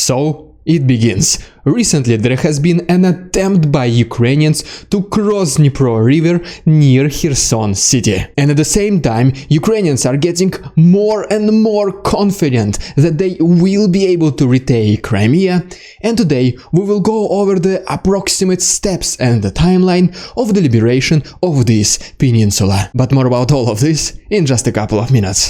So it begins. Recently there has been an attempt by Ukrainians to cross Dnipro river near Kherson city. And at the same time, Ukrainians are getting more and more confident that they will be able to retake Crimea. And today we will go over the approximate steps and the timeline of the liberation of this peninsula. But more about all of this in just a couple of minutes.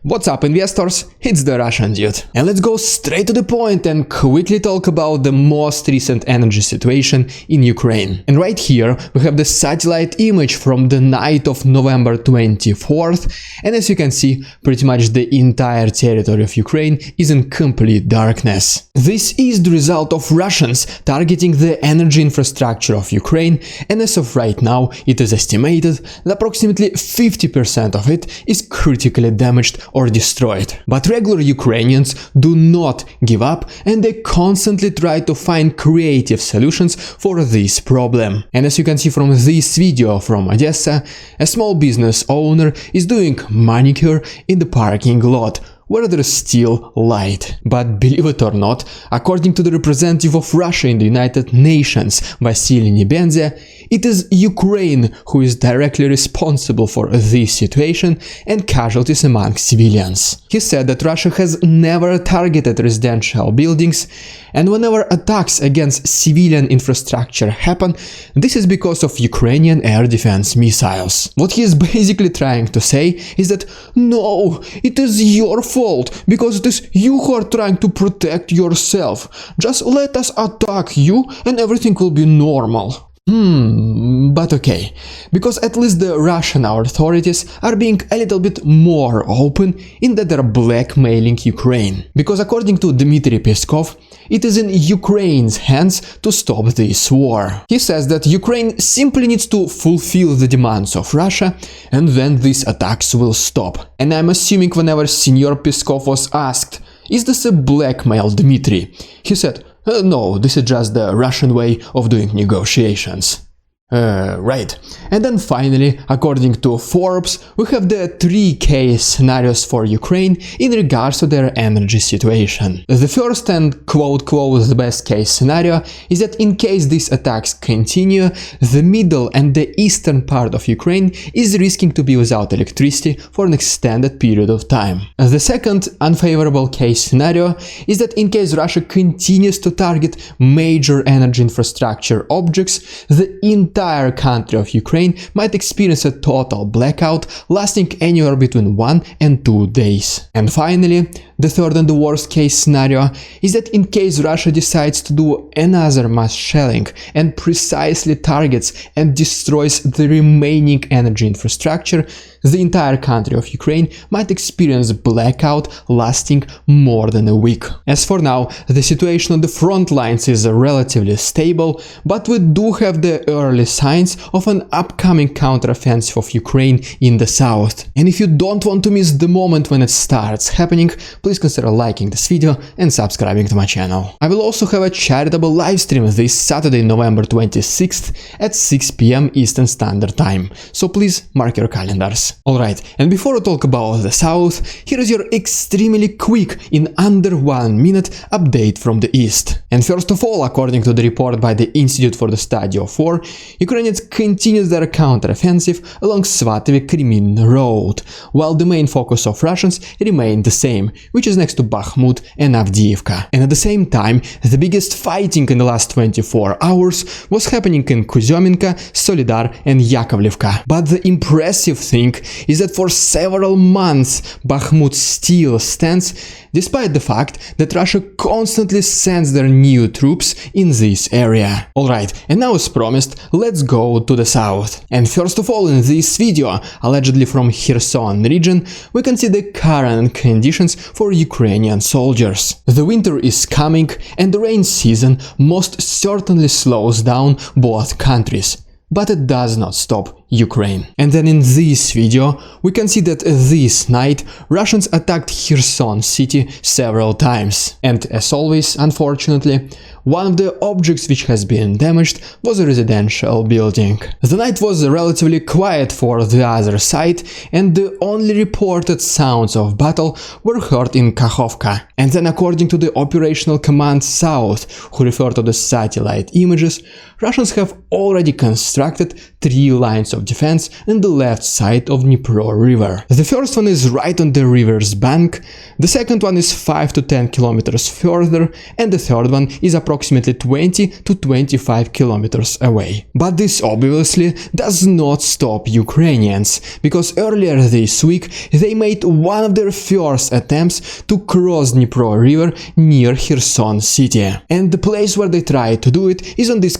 What's up, investors? It's the Russian dude. And let's go straight to the point and quickly talk about the most recent energy situation in Ukraine. And right here we have the satellite image from the night of November 24th, and as you can see, pretty much the entire territory of Ukraine is in complete darkness. This is the result of Russians targeting the energy infrastructure of Ukraine, and as of right now it is estimated that approximately 50% of it is critically damaged or destroyed. But regular Ukrainians do not give up, and they constantly try to find creative solutions for this problem. And as you can see from this video from Odessa, a small business owner is doing manicure in the parking lot, where there's still light. But believe it or not, according to the representative of Russia in the United Nations, Nebenzya, it is Ukraine who is directly responsible for this situation and casualties among civilians. He said that Russia has never targeted residential buildings, and whenever attacks against civilian infrastructure happen, this is because of Ukrainian air defense missiles. What he is basically trying to say is that no, it is your fault, because it is you who are trying to protect yourself. Just let us attack you and everything will be normal. But okay, because at least the Russian authorities are being a little bit more open in that they're blackmailing Ukraine. Because according to Dmitry Peskov, it is in Ukraine's hands to stop this war. He says that Ukraine simply needs to fulfill the demands of Russia, and then these attacks will stop. And I'm assuming whenever Senior Peskov was asked, "Is this a blackmail, Dmitry?" he said, "No, this is just the Russian way of doing negotiations." Right. And then finally, according to Forbes, we have the 3 case scenarios for Ukraine in regards to their energy situation. The first and quote-quote the best case scenario is that in case these attacks continue, the middle and the eastern part of Ukraine is risking to be without electricity for an extended period of time. The second unfavorable case scenario is that in case Russia continues to target major energy infrastructure objects, the entire country of Ukraine might experience a total blackout lasting anywhere between 1 and 2 days. And finally, the third and the worst case scenario is that in case Russia decides to do another mass shelling and precisely targets and destroys the remaining energy infrastructure, the entire country of Ukraine might experience blackout lasting more than a week. As for now, the situation on the front lines is relatively stable, but we do have the early signs of an upcoming counteroffensive of Ukraine in the south. And if you don't want to miss the moment when it starts happening, please consider liking this video and subscribing to my channel. I will also have a charitable livestream this Saturday, November 26th at 6 PM Eastern Standard Time, so please mark your calendars. Alright, and before we talk about the south, here is your extremely quick, in under 1 minute, update from the east. And first of all, according to the report by the Institute for the Study of War, Ukrainians continue their counteroffensive along Svatove-Kremin road, while the main focus of Russians remained the same, which is next to Bakhmut and Avdiivka. And at the same time, the biggest fighting in the last 24 hours was happening in Kuzyominka, Solidar and Yakovlivka. But the impressive thing is that for several months Bakhmut still stands, despite the fact that Russia constantly sends their new troops in this area. Alright, and now as promised, let's go to the south. And first of all, in this video, allegedly from Kherson region, we can see the current conditions for Ukrainian soldiers. The winter is coming, and the rain season most certainly slows down both countries. But it does not stop Ukraine. And then in this video we can see that this night Russians attacked Kherson city several times. And as always, unfortunately, one of the objects which has been damaged was a residential building. The night was relatively quiet for the other side, and the only reported sounds of battle were heard in Kakhovka. And then, according to the Operational Command South, who refer to the satellite images, Russians have already constructed 3 lines of defense on the left side of Dnipro river. The first one is right on the river's bank, the second one is 5 to 10 kilometers further, and the third one is approximately 20 to 25 kilometers away. But this obviously does not stop Ukrainians, because earlier this week they made one of their first attempts to cross Dnipro river near Kherson city. And the place where they tried to do it is on this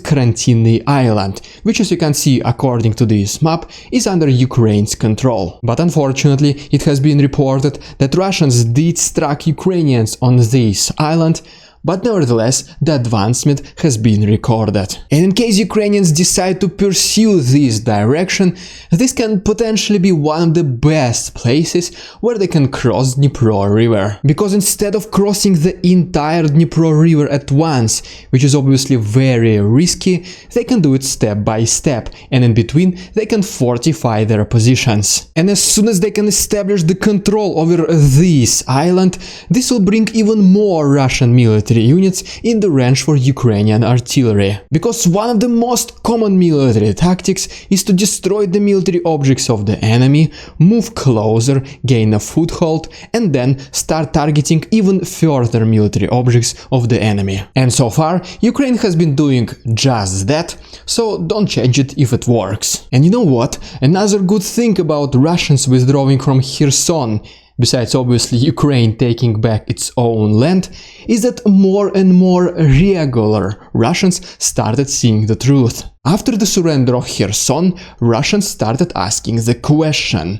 island, which, as you can see according to this map, is under Ukraine's control. But unfortunately, it has been reported that Russians did strike Ukrainians on this island, but nevertheless, the advancement has been recorded. And in case Ukrainians decide to pursue this direction, this can potentially be one of the best places where they can cross Dnipro river. Because instead of crossing the entire Dnipro river at once, which is obviously very risky, they can do it step by step, and in between they can fortify their positions. And as soon as they can establish the control over this island, this will bring even more Russian military units in the range for Ukrainian artillery. Because one of the most common military tactics is to destroy the military objects of the enemy, move closer, gain a foothold, and then start targeting even further military objects of the enemy. And so far, Ukraine has been doing just that, so don't change it if it works. And you know what? Another good thing about Russians withdrawing from Kherson, besides obviously Ukraine taking back its own land, is that more and more regular Russians started seeing the truth. After the surrender of Kherson, Russians started asking the question: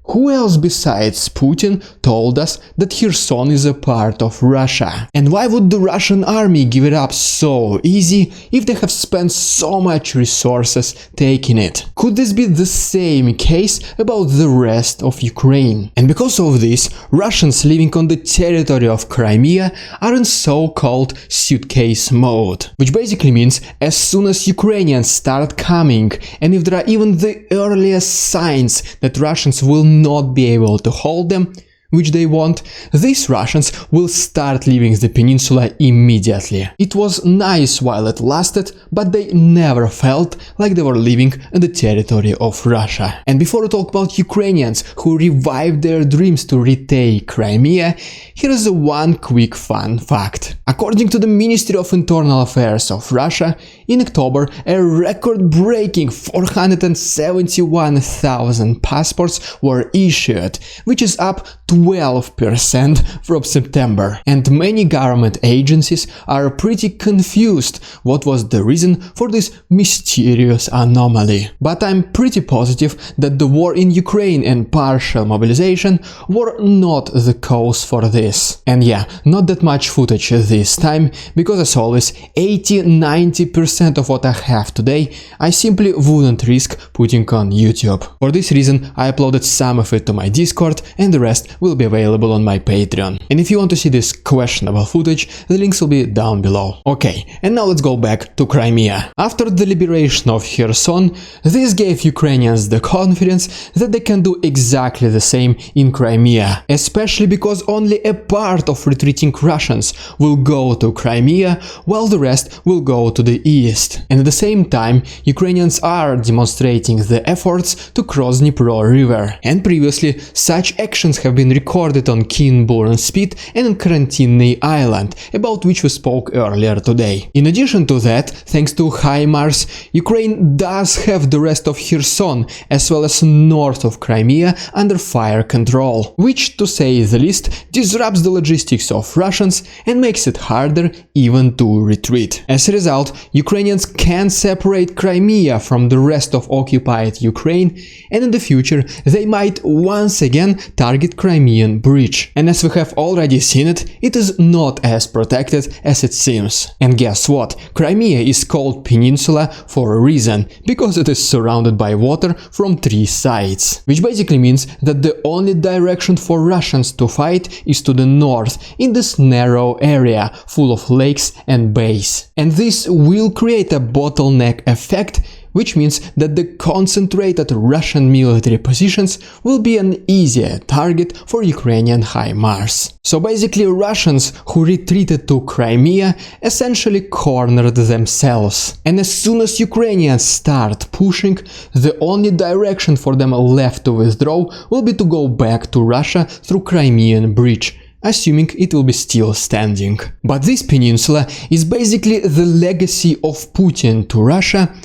who else besides Putin told us that Kherson is a part of Russia? And why would the Russian army give it up so easy if they have spent so much resources taking it? Could this be the same case about the rest of Ukraine? And because of this, Russians living on the territory of Crimea are in so-called suitcase mode, which basically means as soon as Ukrainians start coming, and if there are even the earliest signs that Russians will not be able to hold them, which they won't, these Russians will start leaving the peninsula immediately. It was nice while it lasted, but they never felt like they were living in the territory of Russia. And before we talk about Ukrainians who revived their dreams to retake Crimea, here is one quick fun fact. According to the Ministry of Internal Affairs of Russia, in October a record-breaking 471,000 passports were issued, which is up 12% from September. And many government agencies are pretty confused what was the reason for this mysterious anomaly. But I'm pretty positive that the war in Ukraine and partial mobilization were not the cause for this. And yeah, not that much footage this time, because as always, 80–90% of what I have today I simply wouldn't risk putting on YouTube. For this reason, I uploaded some of it to my Discord, and the rest will be available on my Patreon. And if you want to see this questionable footage, the links will be down below. Okay, and now let's go back to Crimea. After the liberation of Kherson, this gave Ukrainians the confidence that they can do exactly the same in Crimea, especially because only a part of retreating Russians will go to Crimea, while the rest will go to the east. And at the same time, Ukrainians are demonstrating the efforts to cross Dnipro river. And previously, such actions have been recorded on Kinburn Spit and on Karantinny Island, about which we spoke earlier today. In addition to that, thanks to HIMARS, Ukraine does have the rest of Kherson, as well as north of Crimea, under fire control, which, to say the least, disrupts the logistics of Russians and makes it harder even to retreat. As a result, Ukrainians can separate Crimea from the rest of occupied Ukraine, and in the future they might once again target Crimea Crimean Bridge. And as we have already seen it, it is not as protected as it seems. And guess what? Crimea is called peninsula for a reason, because it is surrounded by water from 3 sides. Which basically means that the only direction for Russians to fight is to the north, in this narrow area full of lakes and bays. And this will create a bottleneck effect, which means that the concentrated Russian military positions will be an easier target for Ukrainian HIMARS. So basically Russians who retreated to Crimea essentially cornered themselves. And as soon as Ukrainians start pushing, the only direction for them left to withdraw will be to go back to Russia through Crimean Bridge, assuming it will be still standing. But this peninsula is basically the legacy of Putin to Russia,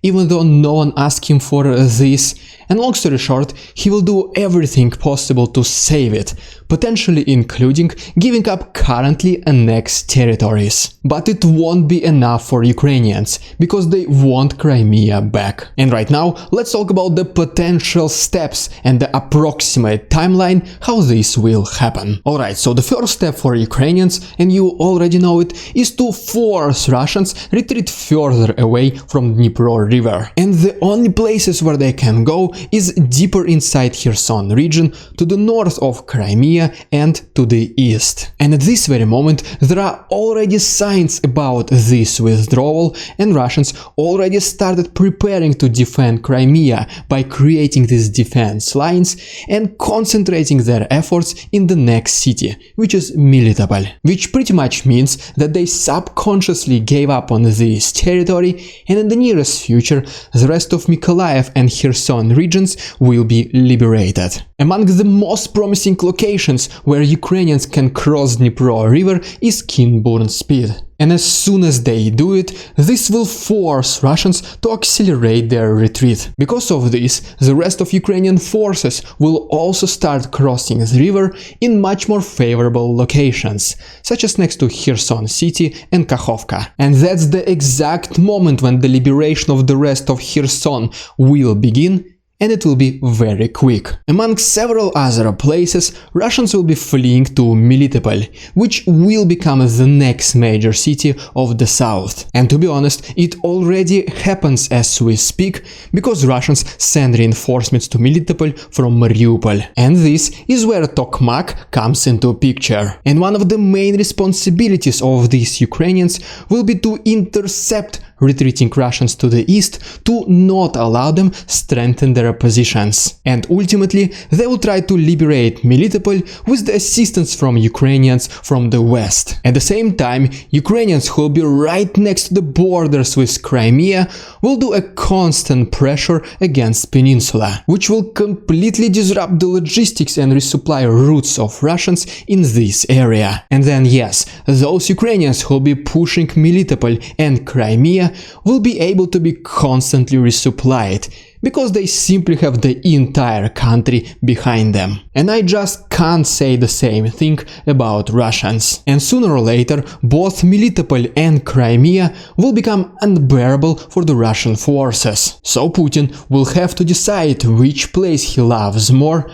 even though no one asked him for this, and long story short, he will do everything possible to save it, potentially including giving up currently annexed territories. But it won't be enough for Ukrainians, because they want Crimea back. And right now, let's talk about the potential steps and the approximate timeline how this will happen. Alright, so the first step for Ukrainians, and you already know it, is to force Russians retreat further away from Dnipro river. And the only places where they can go is deeper inside Kherson region, to the north of Crimea and to the east. And at this very moment there are already signs about this withdrawal, and Russians already started preparing to defend Crimea by creating these defense lines and concentrating their efforts in the next city, which is Melitopol, which pretty much means that they subconsciously gave up on this territory, and in the nearest future the rest of Mykolaiv and Kherson regions will be liberated. Among the most promising locations where Ukrainians can cross Dnipro river is Kinburn Spit. And as soon as they do it, this will force Russians to accelerate their retreat. Because of this, the rest of Ukrainian forces will also start crossing the river in much more favorable locations, such as next to Kherson city and Kakhovka. And that's the exact moment when the liberation of the rest of Kherson will begin, and it will be very quick. Among several other places, Russians will be fleeing to Melitopol, which will become the next major city of the south. And to be honest, it already happens as we speak, because Russians send reinforcements to Melitopol from Mariupol. And this is where Tokmak comes into picture. And one of the main responsibilities of these Ukrainians will be to intercept retreating Russians to the east, to not allow them strengthen their positions. And ultimately, they will try to liberate Melitopol with the assistance from Ukrainians from the west. At the same time, Ukrainians who will be right next to the borders with Crimea will do a constant pressure against Peninsula, which will completely disrupt the logistics and resupply routes of Russians in this area. And then yes, those Ukrainians who will be pushing Melitopol and Crimea will be able to be constantly resupplied, because they simply have the entire country behind them. And I just can't say the same thing about Russians. And sooner or later, both Melitopol and Crimea will become unbearable for the Russian forces. So Putin will have to decide which place he loves more,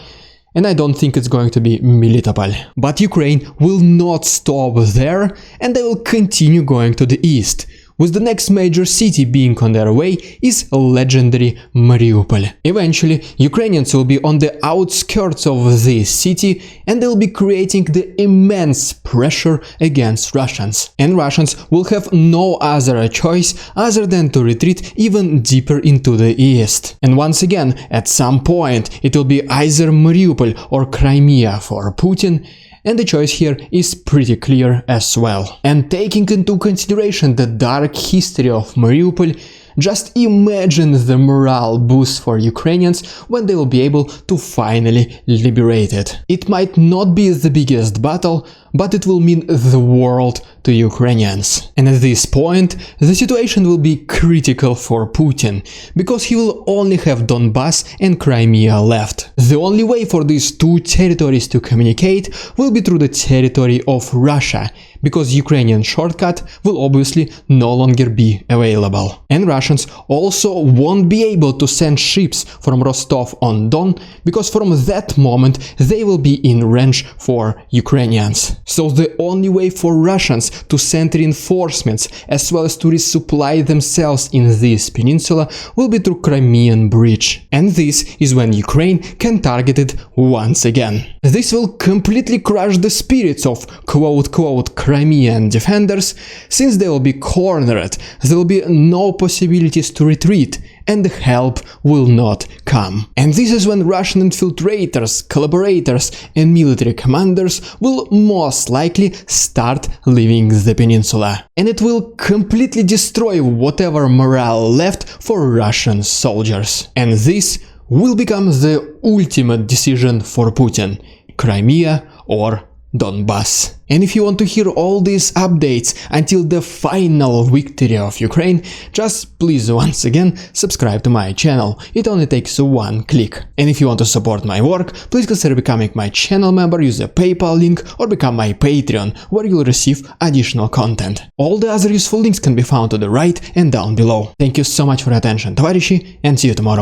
and I don't think it's going to be Melitopol. But Ukraine will not stop there, and they will continue going to the east, with the next major city being on their way is legendary Mariupol. Eventually, Ukrainians will be on the outskirts of this city, and they'll be creating the immense pressure against Russians. And Russians will have no other choice other than to retreat even deeper into the east. And once again, at some point, it will be either Mariupol or Crimea for Putin, and the choice here is pretty clear as well. And taking into consideration the dark history of Mariupol, just imagine the morale boost for Ukrainians when they will be able to finally liberate it. It might not be the biggest battle, but it will mean the world to Ukrainians. And at this point, the situation will be critical for Putin, because he will only have Donbass and Crimea left. The only way for these two territories to communicate will be through the territory of Russia, because Ukrainian shortcut will obviously no longer be available. And Russians also won't be able to send ships from Rostov-on-Don, because from that moment they will be in range for Ukrainians. So the only way for Russians to send reinforcements as well as to resupply themselves in this peninsula will be through Crimean bridge. And this is when Ukraine can target it once again. This will completely crush the spirits of quote-quote Crimean defenders, since they will be cornered, there will be no possibilities to retreat, and help will not come. And this is when Russian infiltrators, collaborators and military commanders will most likely start leaving the peninsula. And it will completely destroy whatever morale left for Russian soldiers. And this will become the ultimate decision for Putin: Crimea or Donbass. And if you want to hear all these updates until the final victory of Ukraine, just please once again subscribe to my channel. It only takes one click. And if you want to support my work, please consider becoming my channel member, use the PayPal link, or become my Patreon, where you'll receive additional content. All the other useful links can be found to the right and down below. Thank you so much for your attention, товарищи, and see you tomorrow.